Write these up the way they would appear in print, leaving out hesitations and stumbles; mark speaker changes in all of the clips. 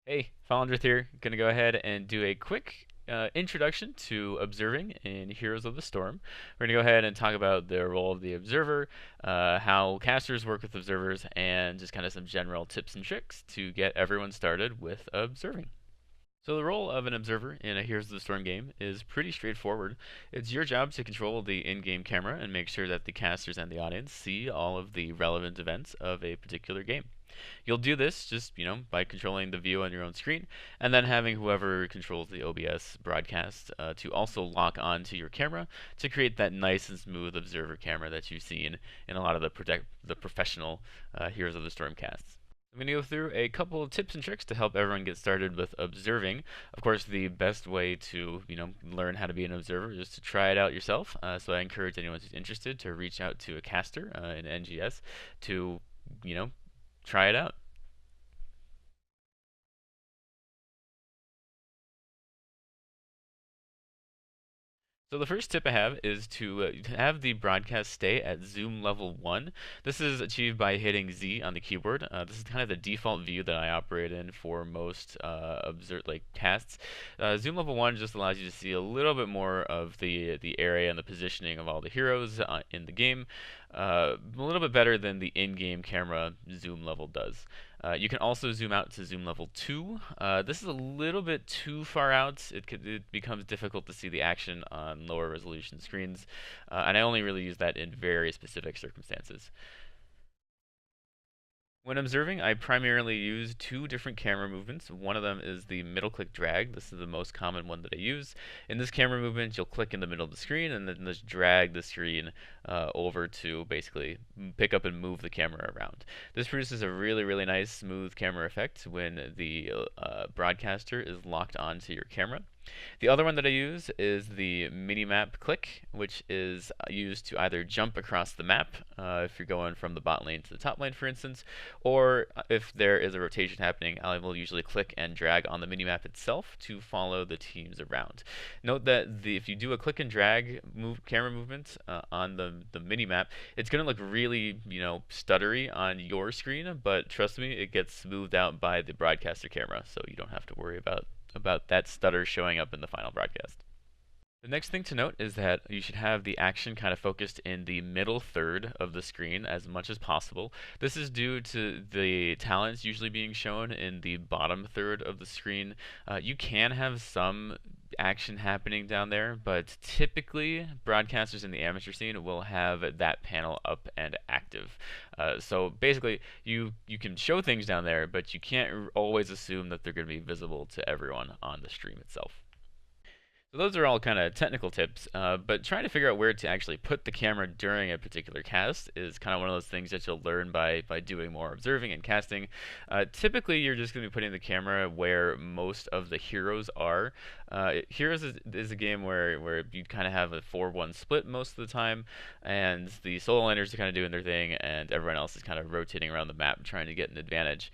Speaker 1: Hey, Falendrith here. Gonna go ahead and do a quick introduction to observing in Heroes of the Storm. We're gonna go ahead and talk about the role of the observer, how casters work with observers, and just kind of some general tips and tricks to get everyone started with observing. So the role of an observer in a Heroes of the Storm game is pretty straightforward. It's your job to control the in-game camera and make sure that the casters and the audience see all of the relevant events of a particular game. You'll do this just, by controlling the view on your own screen, and then having whoever controls the OBS broadcast to also lock onto your camera to create that nice and smooth observer camera that you've seen in a lot of the professional Heroes of the Storm casts. I'm going to go through a couple of tips and tricks to help everyone get started with observing. Of course, the best way to, learn how to be an observer is to try it out yourself. So I encourage anyone who's interested to reach out to a caster in NGS to, you know, try it out. So the first tip I have is to have the broadcast stay at zoom level 1. This is achieved by hitting Z on the keyboard. This is kind of the default view that I operate in for most casts. Zoom level 1 just allows you to see a little bit more of the area and the positioning of all the heroes in the game. A little bit better than the in-game camera zoom level does. You can also zoom out to zoom level 2. This is a little bit too far out. It becomes difficult to see the action on lower resolution screens, and I only really use that in very specific circumstances. When observing, I primarily use two different camera movements. One of them is the middle click drag. This is the most common one that I use. In this camera movement, you'll click in the middle of the screen and then just drag the screen over to basically pick up and move the camera around. This produces a really, really nice smooth camera effect when the broadcaster is locked onto your camera. The other one that I use is the mini-map click, which is used to either jump across the map, if you're going from the bot lane to the top lane, for instance, or if there is a rotation happening, I will usually click and drag on the mini-map itself to follow the teams around. Note that if you do a click and drag camera movement on the mini-map, it's going to look really, stuttery on your screen, but trust me, it gets smoothed out by the broadcaster camera, so you don't have to worry about that stutter showing up in the final broadcast. The next thing to note is that you should have the action kind of focused in the middle third of the screen as much as possible. This is due to the talents usually being shown in the bottom third of the screen. You can have some action happening down there, but typically broadcasters in the amateur scene will have that panel up and active. So basically, you can show things down there, but you can't always assume that they're going to be visible to everyone on the stream itself. So those are all kind of technical tips, but trying to figure out where to actually put the camera during a particular cast is kind of one of those things that you'll learn by doing more observing and casting. Typically, you're just going to be putting the camera where most of the heroes are. Heroes is a game where you kind of have a 4-1 split most of the time, and the solo laners are kind of doing their thing, and everyone else is kind of rotating around the map trying to get an advantage.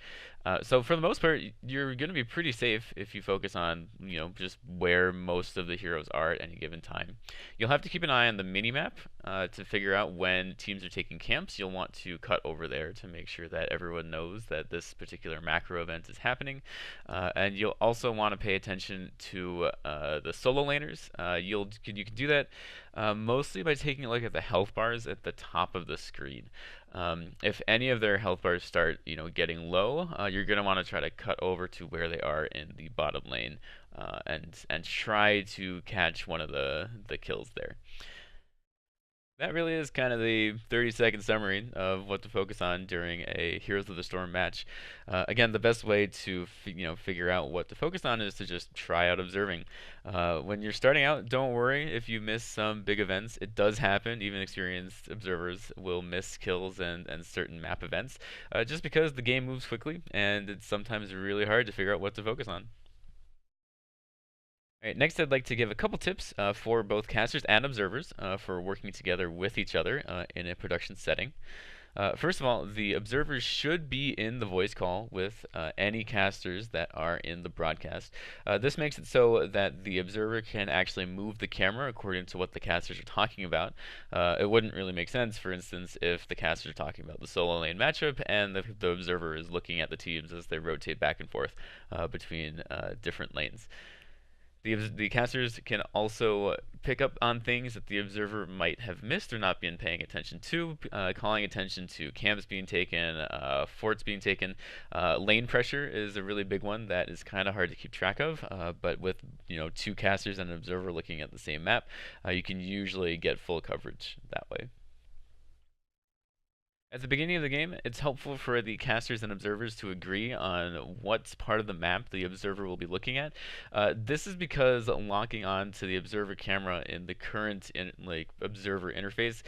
Speaker 1: So for the most part, you're going to be pretty safe if you focus on, just where most of the heroes are at any given time. You'll have to keep an eye on the mini-map to figure out when teams are taking camps. You'll want to cut over there to make sure that everyone knows that this particular macro event is happening. And you'll also want to pay attention to the solo laners. You can do that mostly by taking a look at the health bars at the top of the screen. If any of their health bars start, getting low, you're going to want to try to cut over to where they are in the bottom lane, and try to catch one of the kills there. That really is kind of the 30-second summary of what to focus on during a Heroes of the Storm match. Again, the best way to figure out what to focus on is to just try out observing. When you're starting out, don't worry if you miss some big events. It does happen. Even experienced observers will miss kills and certain map events, just because the game moves quickly and it's sometimes really hard to figure out what to focus on. All right, next I'd like to give a couple tips for both casters and observers for working together with each other in a production setting. First of all, the observers should be in the voice call with any casters that are in the broadcast. This makes it so that the observer can actually move the camera according to what the casters are talking about. It wouldn't really make sense, for instance, if the casters are talking about the solo lane matchup and the observer is looking at the teams as they rotate back and forth between different lanes. The casters can also pick up on things that the observer might have missed or not been paying attention to, calling attention to camps being taken, forts being taken. Lane pressure is a really big one that is kind of hard to keep track of, but with two casters and an observer looking at the same map, you can usually get full coverage that way. At the beginning of the game, it's helpful for the casters and observers to agree on what part of the map the observer will be looking at. This is because locking on to the observer camera in the current observer interface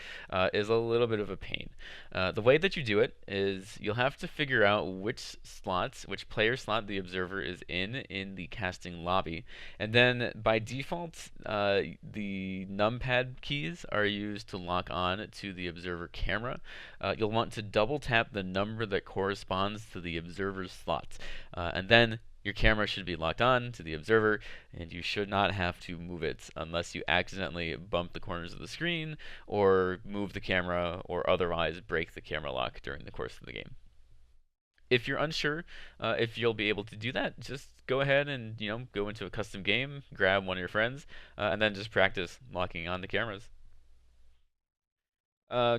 Speaker 1: is a little bit of a pain. The way that you do it is you'll have to figure out which player slot the observer is in the casting lobby, and then by default, the numpad keys are used to lock on to the observer camera. You'll want to double tap the number that corresponds to the observer's slots. And then your camera should be locked on to the observer, and you should not have to move it unless you accidentally bump the corners of the screen or move the camera or otherwise break the camera lock during the course of the game. If you're unsure if you'll be able to do that, just go ahead and go into a custom game, grab one of your friends, and then just practice locking on the cameras.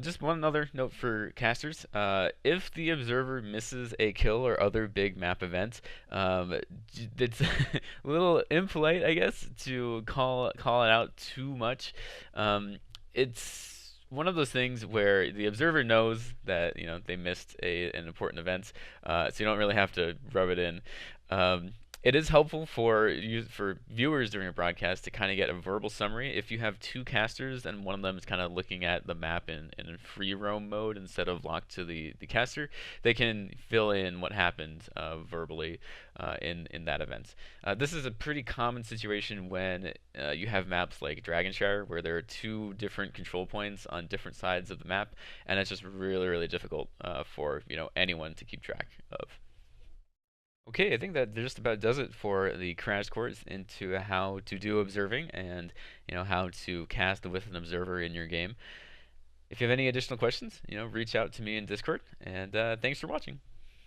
Speaker 1: Just one other note for casters. If the observer misses a kill or other big map event, it's a little impolite, I guess, to call it out too much. It's one of those things where the observer knows that they missed an important event, so you don't really have to rub it in. It is helpful for viewers during a broadcast to kind of get a verbal summary. If you have two casters and one of them is kind of looking at the map in free roam mode instead of locked to the caster, they can fill in what happened verbally in that event. This is a pretty common situation when you have maps like Dragonshire, where there are two different control points on different sides of the map, and it's just really, really difficult for anyone to keep track of. Okay, I think that just about does it for the crash course into how to do observing and how to cast with an observer in your game. If you have any additional questions, reach out to me in Discord, and thanks for watching.